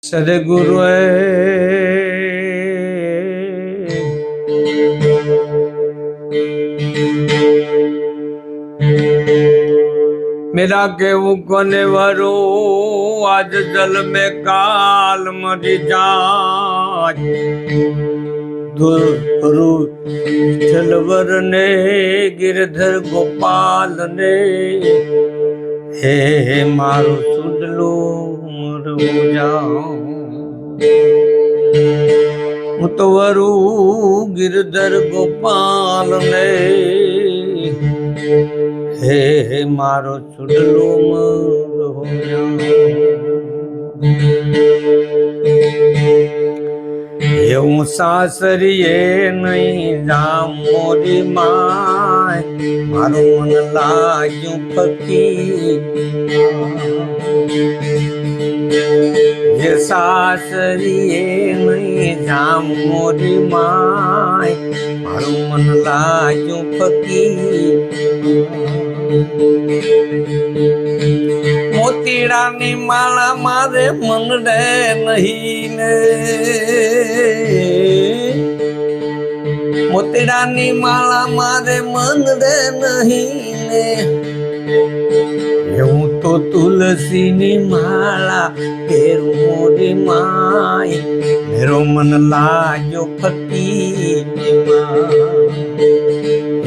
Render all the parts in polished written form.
સદગુરુ मेरा केवू कोने वरो आज जल में काल मरी जाज गुरु चलवर ने गिरधर गोपाल ने हे मारो सुडलो मर जाओ मुतवरु गिरधर गोपाल ने हे मारो चुडलो मर એવું સાસરીએ નહીં જામ મોરી માય મારું મન લાગ્યું ફકી ये सासरीए नहीं जाम मोरी माय मारू मन लाग्યું फकी मोतीडानी माला मारे मन रे नहीं ने मोतीडानी माला मारे मन रे नहीं ने હું તો તુલસીની માળા પહેરું મોરી માય મેરો મન લાગ્યો ફકી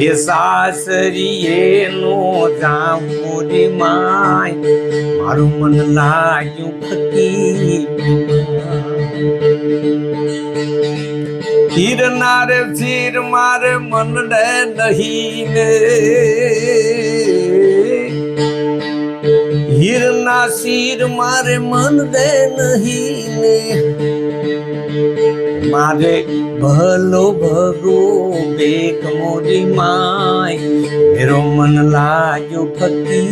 એ સાસરીએ નો જામ મોરી માય મારું મન લાગ્યું ફકી હીરનારે શીર મારે મન રે નહીં ને हीरना सीर मारे मन दे नहीं ने मारे भलो भगो बेक मोरी माय मेरो मन लाग्यो फकी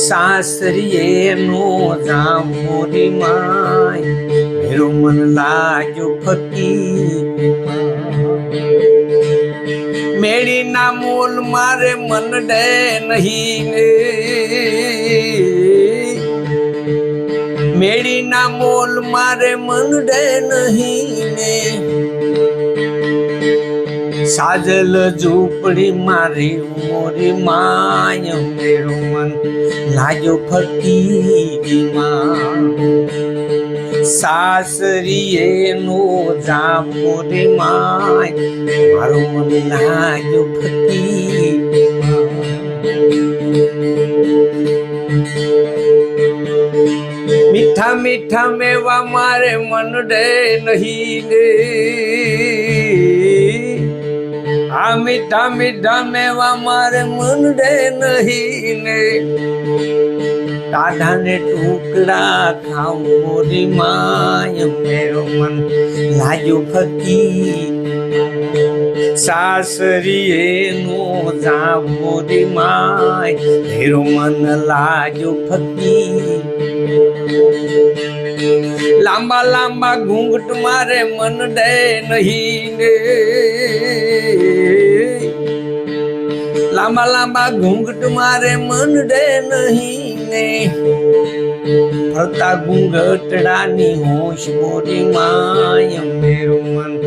सासरीए नो जाम मोरी माय मेरो मन लाग्यो फकी मेरी ना मोल मारे मन डे नहीं ने मेरी ना मोल मारे मन डे नहीं ने साजल झूपड़ी मारी मोरी माय मेरो मन लाग्यो फकी सासरीए नो जाम मोरी माय मारो मन लाग्यो फकी मीठा मीठा मेवा मारे मन डे नहीं ने आ मीठा मीठा मेवा मारे मन डे नहीं ने टाढ़ा ने टुकड़ा खाऊं मोरी माय मेरो मन लाग्यो फकी सासरीए नो जाम मोरी माय मेरो मन लाग्यो फकी लांबा लांबा घूंघट मारे मन डे नहीं ने लांबा लांबा घूंघट मारे मन डे नहीं ने फरता घूंघटड़ानी होश मोरी माय मेरो मन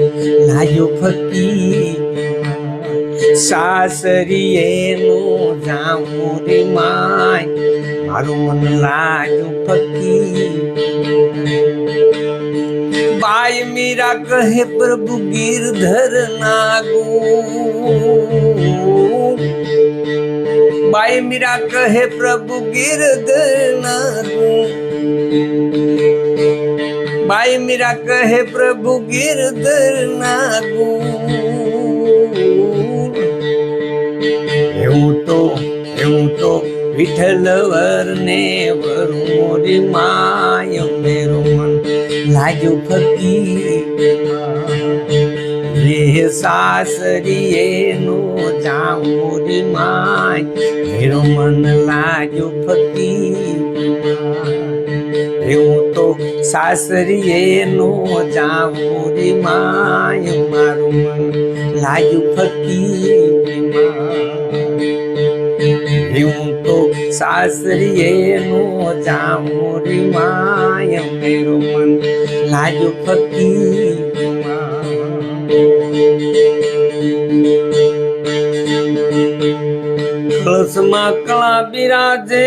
लाग्यो फकी सासरीए नो जाम मोरी माय मारू मन लाग्यो फकी बाई मीरा कहे प्रभु गिरधर नागू बाई मीरा कहे प्रभु गिरधर नागू बाई मीरा कहे प्रभु गिरधर नागू એવું તો વિઠ્ઠલ ને વરુ મોરી માય મેરો મન लाग्यो फकी रे सासरीए नो जाम मोरी माय मेरो मन लाग्यो फकी એવું તો સાસરીએ નો જામ મોરી માય મારું મન लाग्યું ફકી એવું તો સાસરીએ નો જામોરી માય મેરો મન લાગ્યું ફકીરમાં કળશમાં કળા બિરાજે